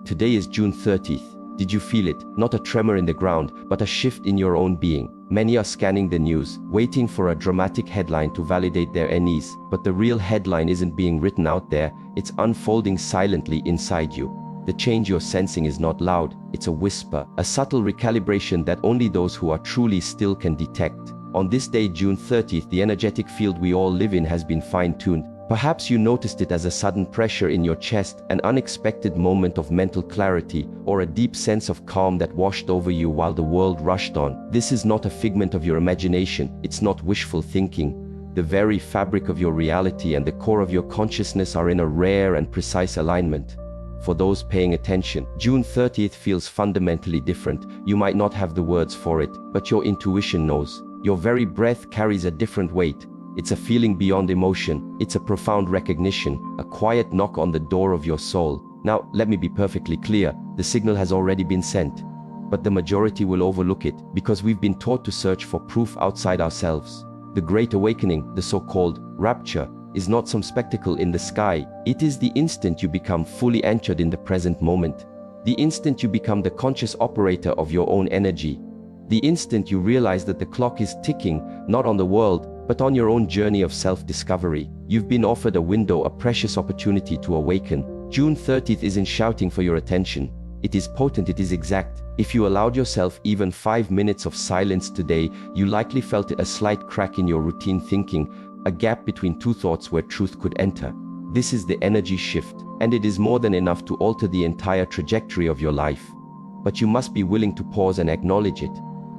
today is June 30th. Did you feel it? Not a tremor in the ground, but a shift in your own being. Many are scanning the news, waiting for a dramatic headline to validate their unease. But the real headline isn't being written out there, it's unfolding silently inside you. The change you're sensing is not loud, it's a whisper, a subtle recalibration that only those who are truly still can detect. On this day, June 30th, the energetic field we all live in has been fine-tuned. Perhaps you noticed it as a sudden pressure in your chest, an unexpected moment of mental clarity, or a deep sense of calm that washed over you while the world rushed on. This is not a figment of your imagination, it's not wishful thinking. The very fabric of your reality and the core of your consciousness are in a rare and precise alignment. For those paying attention, June 30th feels fundamentally different. You might not have the words for it, but your intuition knows. Your very breath carries a different weight. It's a feeling beyond emotion, it's a profound recognition, a quiet knock on the door of your soul. Now, let me be perfectly clear, the signal has already been sent. But the majority will overlook it, because we've been taught to search for proof outside ourselves. The Great Awakening, the so-called Rapture, is not some spectacle in the sky. It is the instant you become fully anchored in the present moment. The instant you become the conscious operator of your own energy. The instant you realize that the clock is ticking, not on the world, but on your own journey of self-discovery. You've been offered a window, a precious opportunity to awaken. June 30th isn't shouting for your attention. It is potent, it is exact. If you allowed yourself even 5 minutes of silence today, you likely felt a slight crack in your routine thinking, a gap between two thoughts where truth could enter. This is the energy shift, and it is more than enough to alter the entire trajectory of your life. But you must be willing to pause and acknowledge it.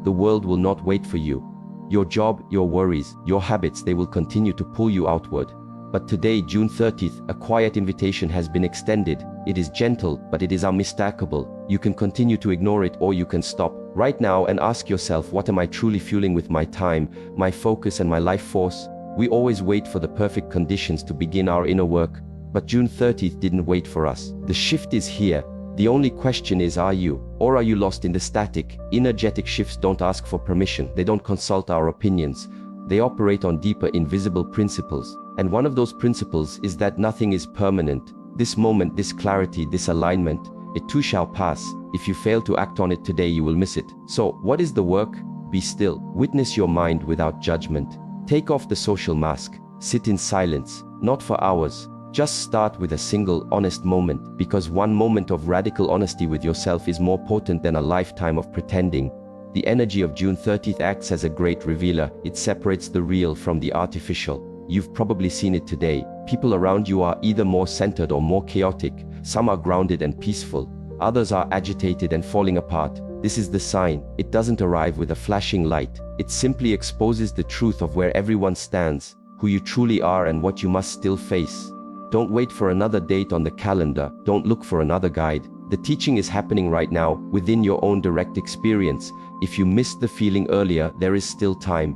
The world will not wait for you. Your job, your worries, your habits, they will continue to pull you outward. But today, June 30th, a quiet invitation has been extended. It is gentle, but it is unmistakable. You can continue to ignore it, or you can stop right now and ask yourself, what am I truly fueling with my time, my focus and my life force? We always wait for the perfect conditions to begin our inner work. But June 30th didn't wait for us. The shift is here. The only question is, are you? Or are you lost in the static? Energetic shifts don't ask for permission. They don't consult our opinions. They operate on deeper, invisible principles. And one of those principles is that nothing is permanent. This moment, this clarity, this alignment, it too shall pass. If you fail to act on it today, you will miss it. So, what is the work? Be still. Witness your mind without judgment. Take off the social mask. Sit in silence, not for hours. Just start with a single, honest moment, because one moment of radical honesty with yourself is more potent than a lifetime of pretending. The energy of June 30th acts as a great revealer. It separates the real from the artificial. You've probably seen it today. People around you are either more centered or more chaotic. Some are grounded and peaceful. Others are agitated and falling apart. This is the sign. It doesn't arrive with a flashing light. It simply exposes the truth of where everyone stands, who you truly are and what you must still face. Don't wait for another date on the calendar. Don't look for another guide. The teaching is happening right now, within your own direct experience. If you missed the feeling earlier, there is still time.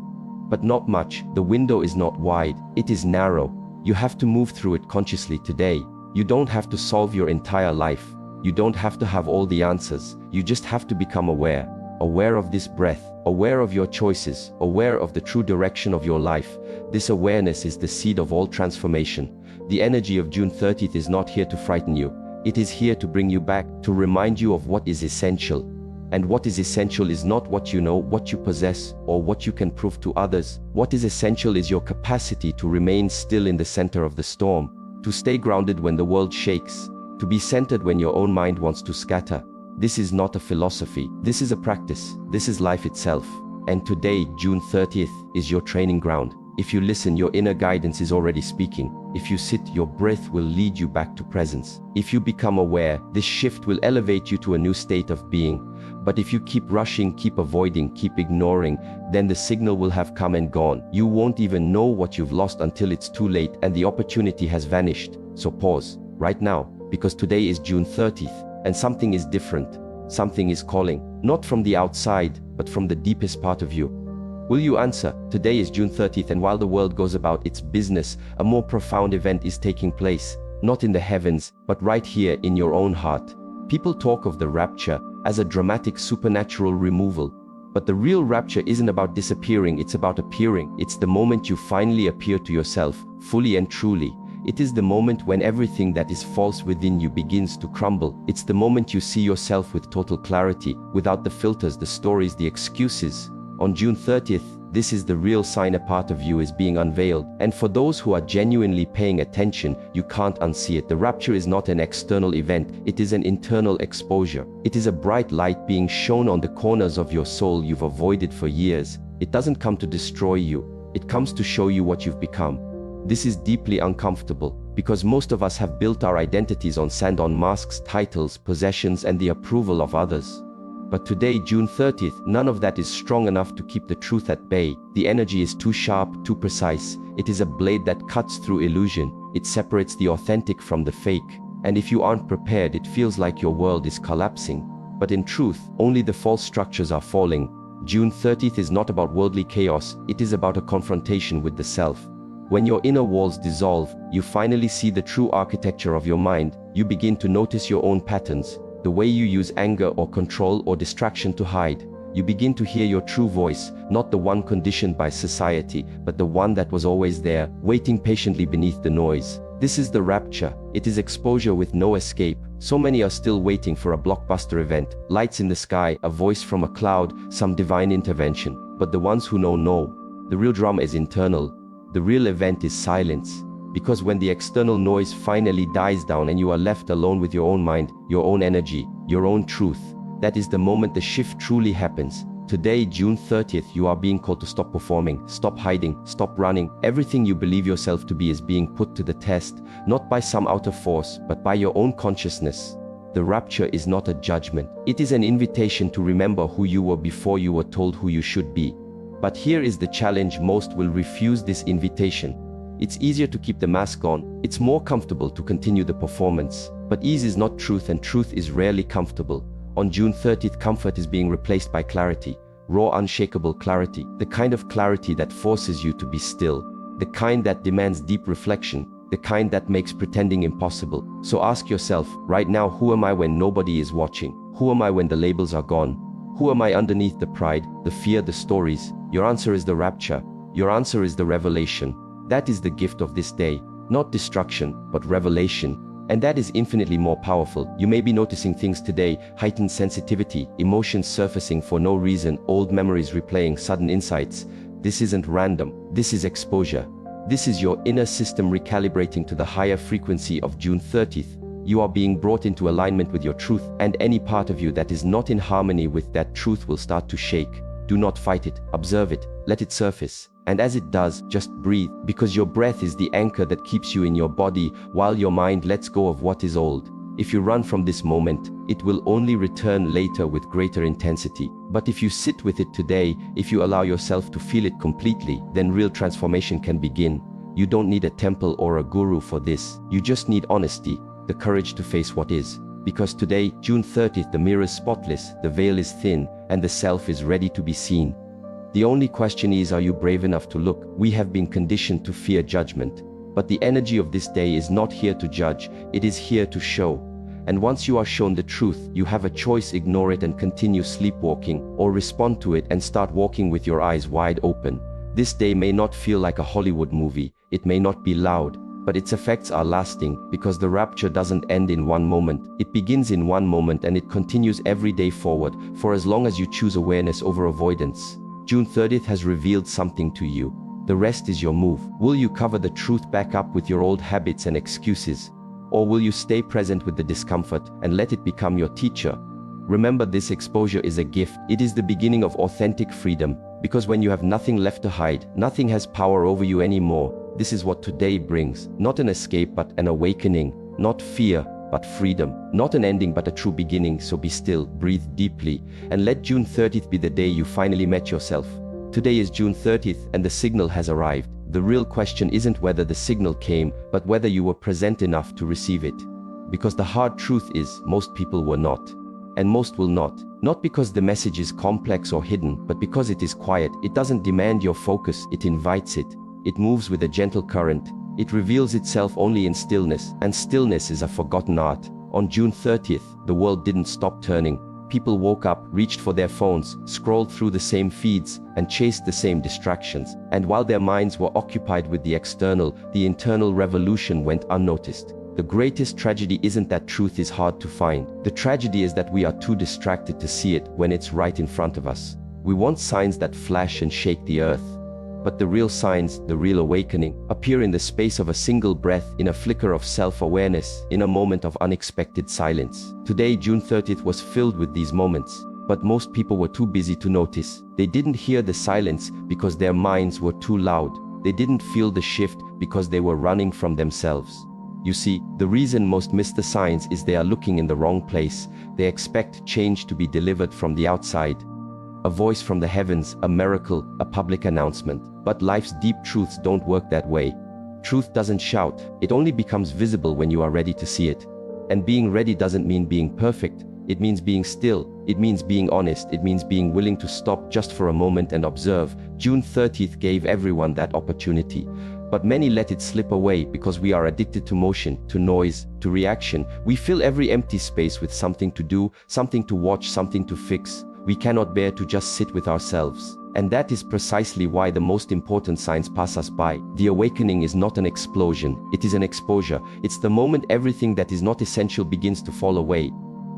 But not much. The window is not wide. It is narrow. You have to move through it consciously today. You don't have to solve your entire life. You don't have to have all the answers. You just have to become aware. Aware of this breath. Aware of your choices. Aware of the true direction of your life. This awareness is the seed of all transformation. The energy of June 30th is not here to frighten you. It is here to bring you back, to remind you of what is essential. And what is essential is not what you know, what you possess, or what you can prove to others. What is essential is your capacity to remain still in the center of the storm, to stay grounded when the world shakes, to be centered when your own mind wants to scatter. This is not a philosophy. This is a practice. This is life itself. And today, June 30th, is your training ground. If you listen, your inner guidance is already speaking. If you sit, your breath will lead you back to presence. If you become aware, this shift will elevate you to a new state of being. But if you keep rushing, keep avoiding, keep ignoring, then the signal will have come and gone. You won't even know what you've lost until it's too late and the opportunity has vanished. So pause, right now, because today is June 30th, and something is different. Something is calling, not from the outside, but from the deepest part of you. Will you answer? Today is June 30th, and while the world goes about its business, a more profound event is taking place, not in the heavens, but right here in your own heart. People talk of the rapture as a dramatic supernatural removal. But the real rapture isn't about disappearing, it's about appearing. It's the moment you finally appear to yourself, fully and truly. It is the moment when everything that is false within you begins to crumble. It's the moment you see yourself with total clarity, without the filters, the stories, the excuses. On June 30th, this is the real sign a part of you is being unveiled. And for those who are genuinely paying attention, you can't unsee it. The rapture is not an external event, it is an internal exposure. It is a bright light being shown on the corners of your soul you've avoided for years. It doesn't come to destroy you, it comes to show you what you've become. This is deeply uncomfortable, because most of us have built our identities on sand, on masks, titles, possessions, and the approval of others. But today, June 30th, none of that is strong enough to keep the truth at bay. The energy is too sharp, too precise. It is a blade that cuts through illusion. It separates the authentic from the fake. And if you aren't prepared, it feels like your world is collapsing. But in truth, only the false structures are falling. June 30th is not about worldly chaos, it is about a confrontation with the self. When your inner walls dissolve, you finally see the true architecture of your mind. You begin to notice your own patterns, the way you use anger or control or distraction to hide. You begin to hear your true voice, not the one conditioned by society, but the one that was always there, waiting patiently beneath the noise. This is the rapture. It is exposure with no escape. So many are still waiting for a blockbuster event, lights in the sky, a voice from a cloud, some divine intervention. But the ones who know. The real drama is internal. The real event is silence. Because when the external noise finally dies down and you are left alone with your own mind, your own energy, your own truth, that is the moment the shift truly happens. Today, June 30th, you are being called to stop performing, stop hiding, stop running. Everything you believe yourself to be is being put to the test, not by some outer force, but by your own consciousness. The rapture is not a judgment. It is an invitation to remember who you were before you were told who you should be. But here is the challenge: most will refuse this invitation. It's easier to keep the mask on, it's more comfortable to continue the performance. But ease is not truth, and truth is rarely comfortable. On June 30th, comfort is being replaced by clarity. Raw, unshakable clarity. The kind of clarity that forces you to be still. The kind that demands deep reflection. The kind that makes pretending impossible. So ask yourself, right now, who am I when nobody is watching? Who am I when the labels are gone? Who am I underneath the pride, the fear, the stories? Your answer is the rapture. Your answer is the revelation. That is the gift of this day. Not destruction, but revelation. And that is infinitely more powerful. You may be noticing things today: heightened sensitivity, emotions surfacing for no reason, old memories replaying, sudden insights. This isn't random. This is exposure. This is your inner system recalibrating to the higher frequency of June 30th. You are being brought into alignment with your truth, and any part of you that is not in harmony with that truth will start to shake. Do not fight it. Observe it. Let it surface. And as it does, just breathe, because your breath is the anchor that keeps you in your body while your mind lets go of what is old. If you run from this moment, it will only return later with greater intensity. But if you sit with it today, if you allow yourself to feel it completely, then real transformation can begin. You don't need a temple or a guru for this. You just need honesty, the courage to face what is. Because today, June 30th, the mirror is spotless, the veil is thin, and the self is ready to be seen. The only question is, are you brave enough to look? We have been conditioned to fear judgment. But the energy of this day is not here to judge, it is here to show. And once you are shown the truth, you have a choice: ignore it and continue sleepwalking, or respond to it and start walking with your eyes wide open. This day may not feel like a Hollywood movie, it may not be loud, but its effects are lasting, because the rapture doesn't end in one moment. It begins in one moment and it continues every day forward, for as long as you choose awareness over avoidance. June 30th has revealed something to you. The rest is your move. Will you cover the truth back up with your old habits and excuses? Or will you stay present with the discomfort and let it become your teacher? Remember, this exposure is a gift. It is the beginning of authentic freedom, because when you have nothing left to hide, nothing has power over you anymore. This is what today brings. Not an escape, but an awakening. Not fear, but freedom. Not an ending, but a true beginning. So be still, breathe deeply, and let June 30th be the day you finally met yourself. Today is June 30th, and the signal has arrived. The real question isn't whether the signal came, but whether you were present enough to receive it. Because the hard truth is, most people were not. And most will not. Not because the message is complex or hidden, but because it is quiet. It doesn't demand your focus, it invites it. It moves with a gentle current. It reveals itself only in stillness, and stillness is a forgotten art. On June 30th, the world didn't stop turning. people woke up, reached for their phones, scrolled through the same feeds, and chased the same distractions. And while their minds were occupied with the external, the internal revolution went unnoticed. The greatest tragedy isn't that truth is hard to find. The tragedy is that we are too distracted to see it when it's right in front of us. We want signs that flash and shake the earth. But the real signs, the real awakening, appear in the space of a single breath, in a flicker of self-awareness, in a moment of unexpected silence. Today, June 30th, was filled with these moments. But most people were too busy to notice. They didn't hear the silence because their minds were too loud. They didn't feel the shift because they were running from themselves. You see, the reason most miss the signs is they are looking in the wrong place. They expect change to be delivered from the outside. A voice from the heavens, a miracle, a public announcement. But life's deep truths don't work that way. Truth doesn't shout. It only becomes visible when you are ready to see it. And being ready doesn't mean being perfect. It means being still. It means being honest. It means being willing to stop just for a moment and observe. June 30th gave everyone that opportunity. But many let it slip away because we are addicted to motion, to noise, to reaction. We fill every empty space with something to do, something to watch, something to fix. We cannot bear to just sit with ourselves. And that is precisely why the most important signs pass us by. The awakening is not an explosion, it is an exposure. It's the moment everything that is not essential begins to fall away.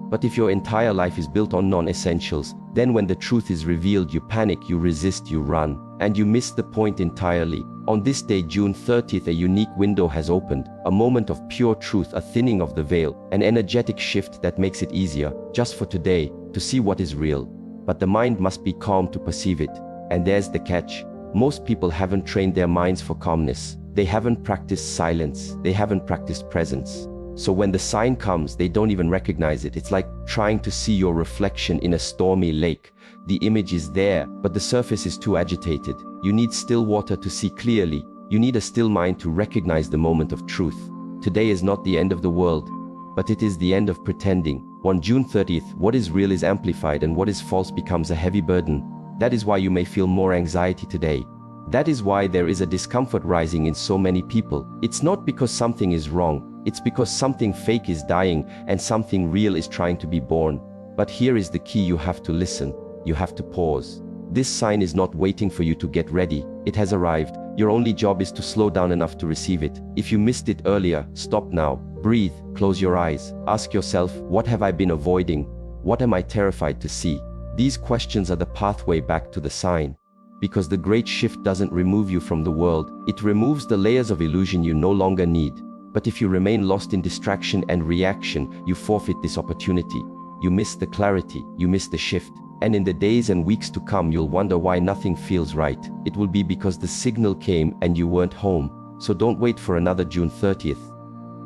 But if your entire life is built on non-essentials, then when the truth is revealed, you panic, you resist, you run, and you miss the point entirely. On this day, June 30th, a unique window has opened, a moment of pure truth, a thinning of the veil, an energetic shift that makes it easier, just for today, to see what is real. But the mind must be calm to perceive it. And there's the catch. Most people haven't trained their minds for calmness. They haven't practiced silence. They haven't practiced presence. So when the sign comes, they don't even recognize it. It's like trying to see your reflection in a stormy lake. The image is there, but the surface is too agitated. You need still water to see clearly. You need a still mind to recognize the moment of truth. Today is not the end of the world, but it is the end of pretending. On June 30th, what is real is amplified and what is false becomes a heavy burden. That is why you may feel more anxiety today. That is why there is a discomfort rising in so many people. It's not because something is wrong. It's because something fake is dying and something real is trying to be born. But here is the key: you have to listen. You have to pause. This sign is not waiting for you to get ready. It has arrived. Your only job is to slow down enough to receive it. If you missed it earlier, stop now. Breathe, close your eyes. Ask yourself, what have I been avoiding? What am I terrified to see? These questions are the pathway back to the sign. Because the great shift doesn't remove you from the world. It removes the layers of illusion you no longer need. But if you remain lost in distraction and reaction, you forfeit this opportunity. You miss the clarity, you miss the shift. And in the days and weeks to come, you'll wonder why nothing feels right. It will be because the signal came and you weren't home. So don't wait for another June 30th.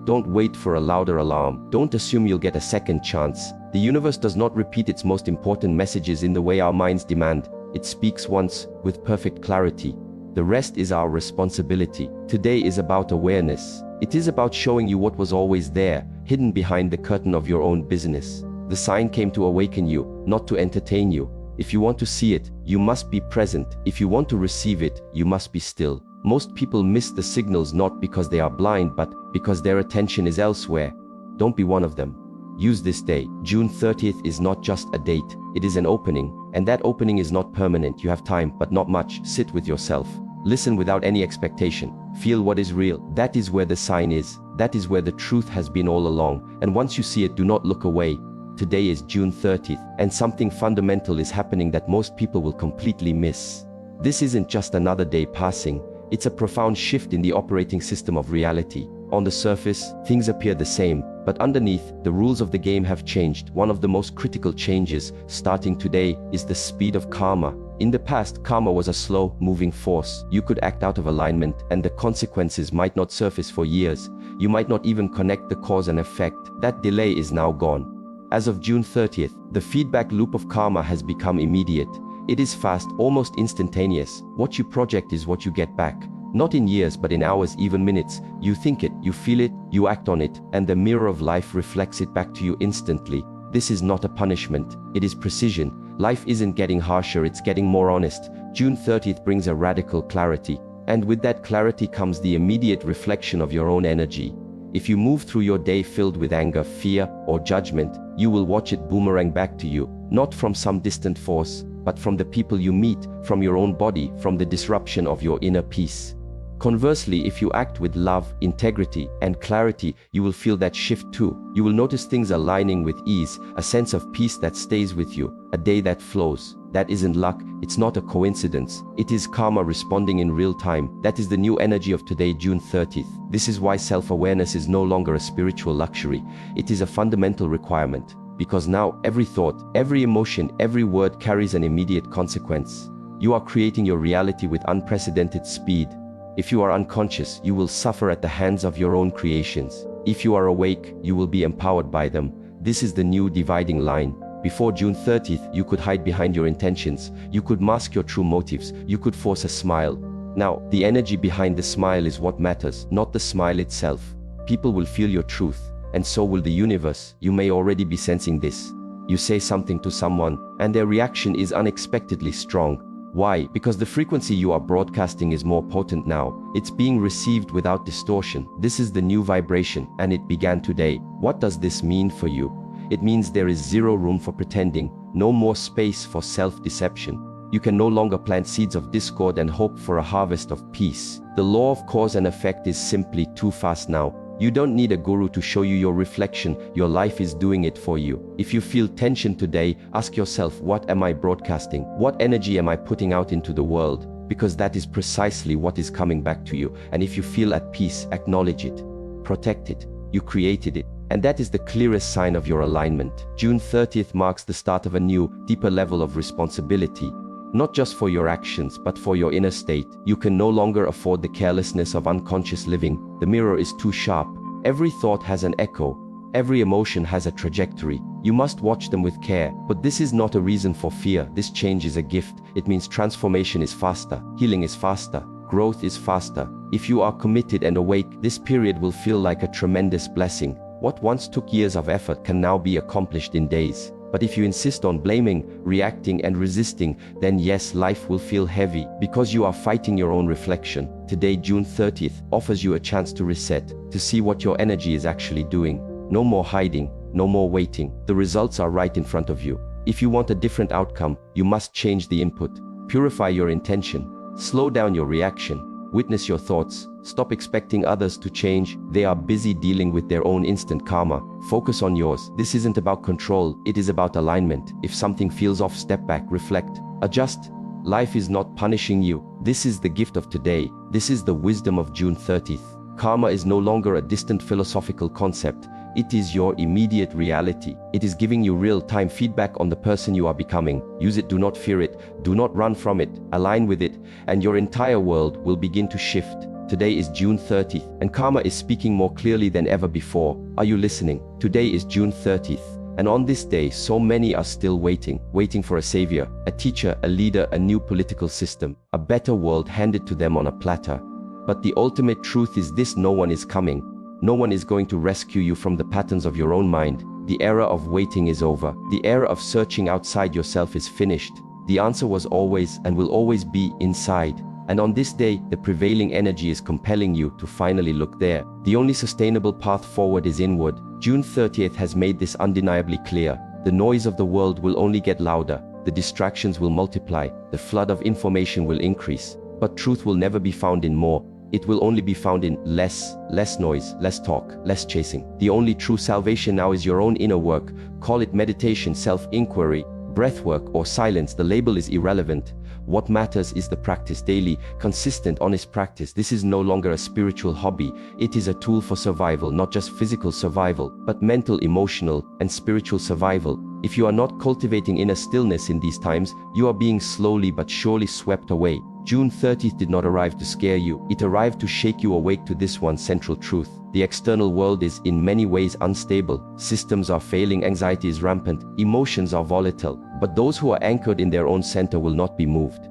Don't wait for a louder alarm. Don't assume you'll get a second chance. The universe does not repeat its most important messages in the way our minds demand. It speaks once, with perfect clarity. The rest is our responsibility. Today is about awareness. It is about showing you what was always there, hidden behind the curtain of your own business. The sign came to awaken you, not to entertain you. If you want to see it, you must be present. If you want to receive it, you must be still. Most people miss the signals not because they are blind, but because their attention is elsewhere. Don't be one of them. Use this day. June 30th is not just a date, it is an opening. And that opening is not permanent. You have time, but not much. Sit with yourself. Listen without any expectation. Feel what is real. That is where the sign is. That is where the truth has been all along. And once you see it, do not look away. Today is June 30th, and something fundamental is happening that most people will completely miss. This isn't just another day passing. It's a profound shift in the operating system of reality. On the surface, things appear the same, but underneath, the rules of the game have changed. One of the most critical changes, starting today, is the speed of karma. In the past, karma was a slow, moving force. You could act out of alignment, and the consequences might not surface for years. You might not even connect the cause and effect. That delay is now gone. As of June 30th, the feedback loop of karma has become immediate. It is fast, almost instantaneous. What you project is what you get back. Not in years, but in hours, even minutes. You think it, you feel it, you act on it, and the mirror of life reflects it back to you instantly. This is not a punishment, it is precision. Life isn't getting harsher, it's getting more honest. June 30th brings a radical clarity. And with that clarity comes the immediate reflection of your own energy. If you move through your day filled with anger, fear, or judgment, you will watch it boomerang back to you, not from some distant force, but from the people you meet, from your own body, from the disruption of your inner peace. Conversely, if you act with love, integrity, and clarity, you will feel that shift too. You will notice things aligning with ease, a sense of peace that stays with you, a day that flows. That isn't luck, it's not a coincidence. It is karma responding in real time. That is the new energy of today, June 30th. This is why self-awareness is no longer a spiritual luxury. It is a fundamental requirement. Because now, every thought, every emotion, every word carries an immediate consequence. You are creating your reality with unprecedented speed. If you are unconscious, you will suffer at the hands of your own creations. If you are awake, you will be empowered by them. This is the new dividing line. Before June 30th, you could hide behind your intentions. You could mask your true motives. You could force a smile. Now, the energy behind the smile is what matters, not the smile itself. People will feel your truth, and so will the universe. You may already be sensing this. You say something to someone, and their reaction is unexpectedly strong. Why? Because the frequency you are broadcasting is more potent now. It's being received without distortion. This is the new vibration, and it began today. What does this mean for you? It means there is zero room for pretending, no more space for self-deception. You can no longer plant seeds of discord and hope for a harvest of peace. The law of cause and effect is simply too fast now. You don't need a guru to show you your reflection. Your life is doing it for you. If you feel tension today, ask yourself, what am I broadcasting? What energy am I putting out into the world? Because that is precisely what is coming back to you. And if you feel at peace, acknowledge it. Protect it. You created it. And that is the clearest sign of your alignment. June 30th marks the start of a new, deeper level of responsibility. Not just for your actions, but for your inner state. You can no longer afford the carelessness of unconscious living. The mirror is too sharp. Every thought has an echo. Every emotion has a trajectory. You must watch them with care. But this is not a reason for fear. This change is a gift. It means transformation is faster. Healing is faster. Growth is faster. If you are committed and awake, this period will feel like a tremendous blessing. What once took years of effort can now be accomplished in days. But if you insist on blaming, reacting, and resisting, then yes, life will feel heavy because you are fighting your own reflection. Today, June 30th, offers you a chance to reset, to see what your energy is actually doing. No more hiding, no more waiting. The results are right in front of you. If you want a different outcome, you must change the input. Purify your intention. Slow down your reaction. Witness your thoughts. Stop expecting others to change. They are busy dealing with their own instant karma. Focus on yours. This isn't about control, it is about alignment. If something feels off, step back, reflect, adjust. Life is not punishing you. This is the gift of today. This is the wisdom of June 30th. Karma is no longer a distant philosophical concept. It is your immediate reality. It is giving you real-time feedback on the person you are becoming. Use it, do not fear it, do not run from it, align with it, and your entire world will begin to shift. Today is June 30th, and karma is speaking more clearly than ever before. Are you listening? Today is June 30th, and on this day, so many are still waiting for a savior, a teacher, a leader, a new political system, a better world handed to them on a platter. But the ultimate truth is this: no one is coming. No one is going to rescue you from the patterns of your own mind. The era of waiting is over. The era of searching outside yourself is finished. The answer was always and will always be inside. And on this day, the prevailing energy is compelling you to finally look there. The only sustainable path forward is inward. June 30th has made this undeniably clear. The noise of the world will only get louder. The distractions will multiply. The flood of information will increase. But truth will never be found in more. It will only be found in less noise, less talk, less chasing. The only true salvation now is your own inner work. Call it meditation, self-inquiry, breathwork, or silence. The label is irrelevant. What matters is the practice, daily, consistent, honest practice. This is no longer a spiritual hobby. It is a tool for survival, not just physical survival, but mental, emotional, and spiritual survival. If you are not cultivating inner stillness in these times, you are being slowly but surely swept away. June 30th did not arrive to scare you. It arrived to shake you awake to this one central truth. The external world is in many ways unstable. Systems are failing, anxiety is rampant, emotions are volatile. But those who are anchored in their own center will not be moved.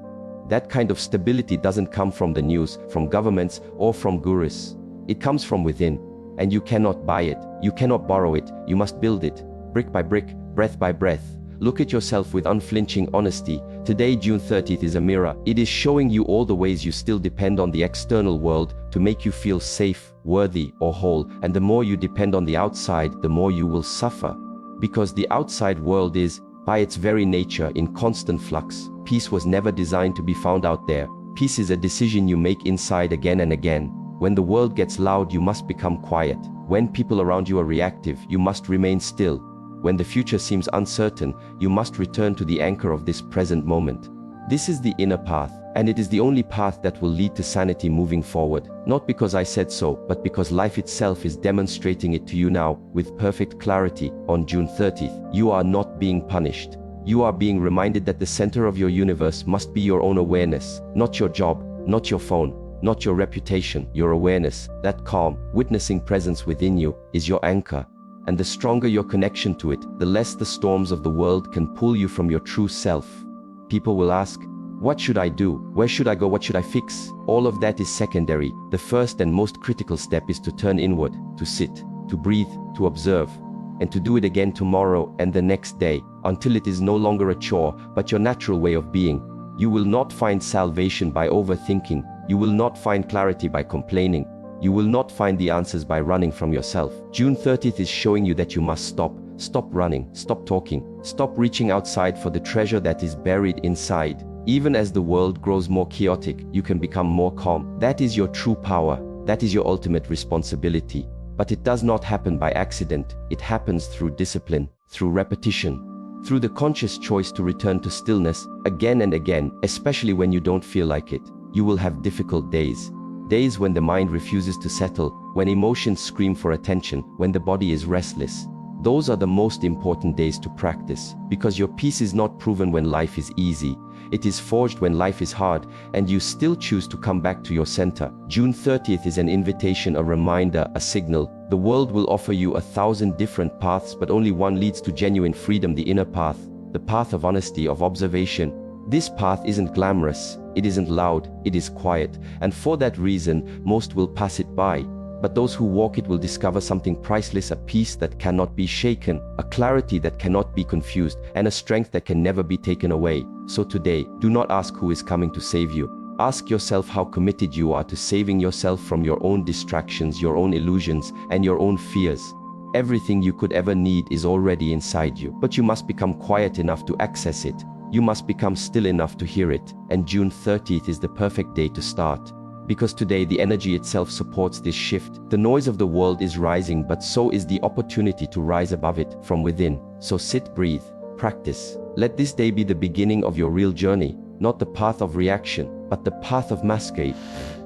That kind of stability doesn't come from the news, from governments, or from gurus. It comes from within. And you cannot buy it. You cannot borrow it. You must build it. Brick by brick, breath by breath. Look at yourself with unflinching honesty. Today, June 30th, is a mirror. It is showing you all the ways you still depend on the external world to make you feel safe, worthy, or whole, and the more you depend on the outside, the more you will suffer. Because the outside world is, by its very nature, in constant flux. Peace was never designed to be found out there. Peace is a decision you make inside again and again. When the world gets loud, you must become quiet. When people around you are reactive, you must remain still. When the future seems uncertain, you must return to the anchor of this present moment. This is the inner path, and it is the only path that will lead to sanity moving forward. Not because I said so, but because life itself is demonstrating it to you now, with perfect clarity. On June 30th, you are not being punished. You are being reminded that the center of your universe must be your own awareness, not your job, not your phone, not your reputation. Your awareness, that calm, witnessing presence within you, is your anchor. And the stronger your connection to it, the less the storms of the world can pull you from your true self. People will ask, what should I do? Where should I go? What should I fix? All of that is secondary. The first and most critical step is to turn inward, to sit, to breathe, to observe, and to do it again tomorrow and the next day, until it is no longer a chore, but your natural way of being. You will not find salvation by overthinking. You will not find clarity by complaining. You will not find the answers by running from yourself. June 30th is showing you that you must stop. Stop running, stop talking, stop reaching outside for the treasure that is buried inside. Even as the world grows more chaotic, you can become more calm. That is your true power. That is your ultimate responsibility. But it does not happen by accident. It happens through discipline, through repetition, through the conscious choice to return to stillness again and again, especially when you don't feel like it. You will have difficult days. Days when the mind refuses to settle, when emotions scream for attention, when the body is restless. Those are the most important days to practice, because your peace is not proven when life is easy. It is forged when life is hard, and you still choose to come back to your center. June 30th is an invitation, a reminder, a signal. The world will offer you 1,000 different paths, but only one leads to genuine freedom, the inner path, the path of honesty, of observation. This path isn't glamorous, it isn't loud, it is quiet, and for that reason, most will pass it by. But those who walk it will discover something priceless, a peace that cannot be shaken, a clarity that cannot be confused, and a strength that can never be taken away. So today, do not ask who is coming to save you. Ask yourself how committed you are to saving yourself from your own distractions, your own illusions, and your own fears. Everything you could ever need is already inside you, but you must become quiet enough to access it. You must become still enough to hear it, and June 30th is the perfect day to start. Because today the energy itself supports this shift. The noise of the world is rising, but so is the opportunity to rise above it from within. So sit, breathe, practice. Let this day be the beginning of your real journey, not the path of reaction, but the path of masquerade,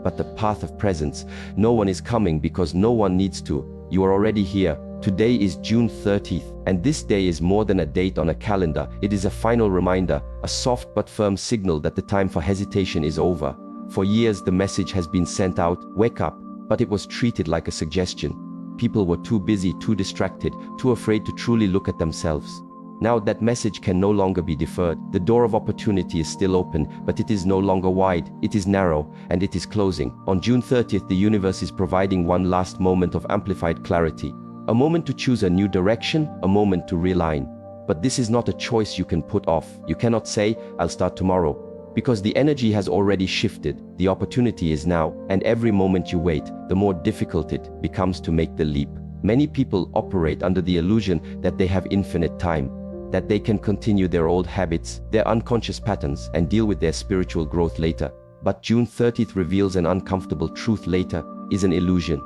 but the path of presence. No one is coming because no one needs to. You are already here. Today is June 30th, and this day is more than a date on a calendar. It is a final reminder, a soft but firm signal that the time for hesitation is over. For years the message has been sent out, wake up, but it was treated like a suggestion. People were too busy, too distracted, too afraid to truly look at themselves. Now that message can no longer be deferred. The door of opportunity is still open, but it is no longer wide, it is narrow, and it is closing. On June 30th, the universe is providing one last moment of amplified clarity. A moment to choose a new direction, a moment to realign. But this is not a choice you can put off. You cannot say, I'll start tomorrow. Because the energy has already shifted, the opportunity is now, and every moment you wait, the more difficult it becomes to make the leap. Many people operate under the illusion that they have infinite time, that they can continue their old habits, their unconscious patterns, and deal with their spiritual growth later. But June 30th reveals an uncomfortable truth: later is an illusion.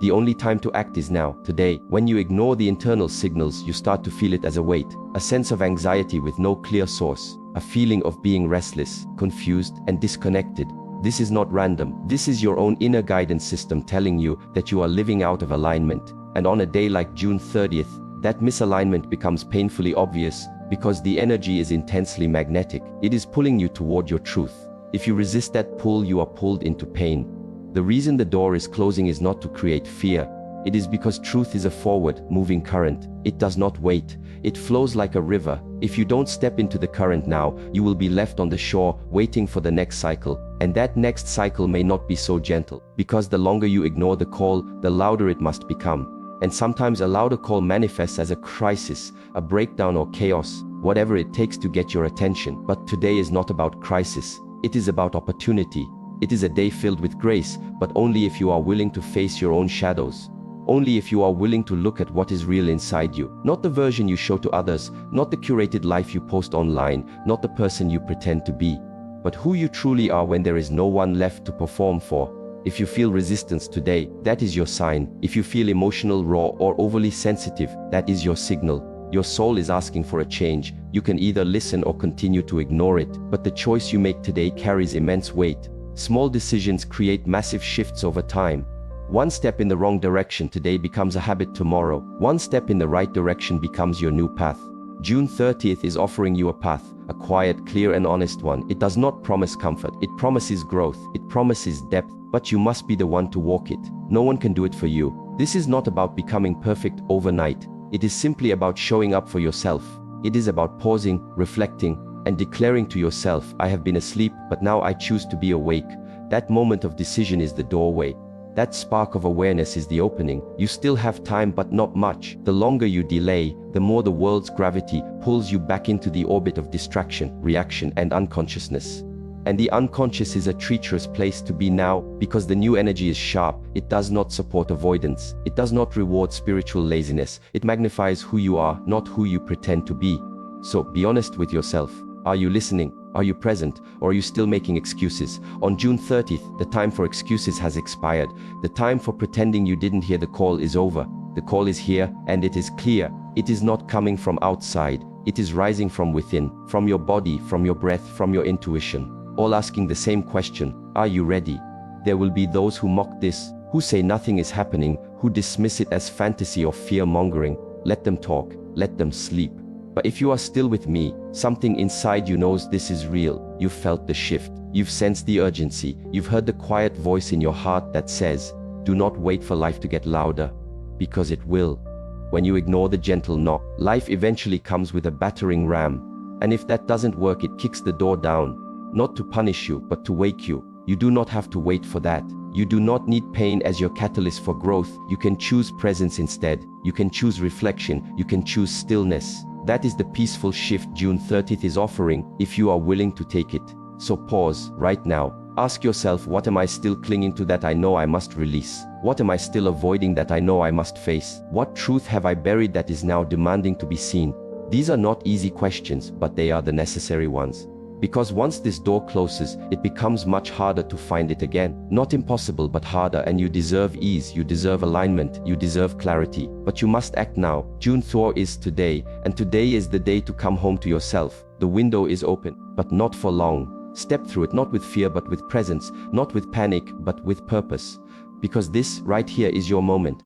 The only time to act is now, today. When you ignore the internal signals, you start to feel it as a weight, a sense of anxiety with no clear source, a feeling of being restless, confused, and disconnected. This is not random. This is your own inner guidance system telling you that you are living out of alignment. And on a day like June 30th, that misalignment becomes painfully obvious because the energy is intensely magnetic. It is pulling you toward your truth. If you resist that pull, you are pulled into pain. The reason the door is closing is not to create fear. It is because truth is a forward, moving current. It does not wait. It flows like a river. If you don't step into the current now, you will be left on the shore, waiting for the next cycle. And that next cycle may not be so gentle, because the longer you ignore the call, the louder it must become. And sometimes a louder call manifests as a crisis, a breakdown, or chaos, whatever it takes to get your attention. But today is not about crisis. It is about opportunity. It is a day filled with grace, but only if you are willing to face your own shadows. Only if you are willing to look at what is real inside you. Not the version you show to others, not the curated life you post online, not the person you pretend to be, but who you truly are when there is no one left to perform for. If you feel resistance today, that is your sign. If you feel emotional, raw, or overly sensitive, that is your signal. Your soul is asking for a change. You can either listen or continue to ignore it, but the choice you make today carries immense weight. Small decisions create massive shifts over time. One step in the wrong direction today becomes a habit tomorrow. One step in the right direction becomes your new path. June 30th is offering you a path, a quiet, clear and honest one. It does not promise comfort, it promises growth, it promises depth, but you must be the one to walk it. No one can do it for you. This is not about becoming perfect overnight. It is simply about showing up for yourself. It is about pausing, reflecting, and declaring to yourself, I have been asleep, but now I choose to be awake. That moment of decision is the doorway. That spark of awareness is the opening. You still have time, but not much. The longer you delay, the more the world's gravity pulls you back into the orbit of distraction, reaction, and unconsciousness. And the unconscious is a treacherous place to be now, because the new energy is sharp. It does not support avoidance. It does not reward spiritual laziness. It magnifies who you are, not who you pretend to be. So be honest with yourself. Are you listening? Are you present? Or are you still making excuses? On June 30th, the time for excuses has expired. The time for pretending you didn't hear the call is over. The call is here, and it is clear. It is not coming from outside. It is rising from within, from your body, from your breath, from your intuition. All asking the same question, are you ready? There will be those who mock this, who say nothing is happening, who dismiss it as fantasy or fear-mongering. Let them talk, let them sleep. But if you are still with me, something inside you knows this is real. You've felt the shift, you've sensed the urgency, you've heard the quiet voice in your heart that says, do not wait for life to get louder, because it will. When you ignore the gentle knock, life eventually comes with a battering ram. And if that doesn't work, it kicks the door down. Not to punish you, but to wake you. You do not have to wait for that. You do not need pain as your catalyst for growth. You can choose presence instead. You can choose reflection. You can choose stillness. That is the peaceful shift June 30th is offering, if you are willing to take it. So pause, right now. Ask yourself, what am I still clinging to that I know I must release? What am I still avoiding that I know I must face? What truth have I buried that is now demanding to be seen? These are not easy questions, but they are the necessary ones. Because once this door closes, it becomes much harder to find it again. Not impossible, but harder, and you deserve ease, you deserve alignment, you deserve clarity. But you must act now. June 4th is today, and today is the day to come home to yourself. The window is open, but not for long. Step through it, not with fear, but with presence, not with panic, but with purpose. Because this, right here, is your moment.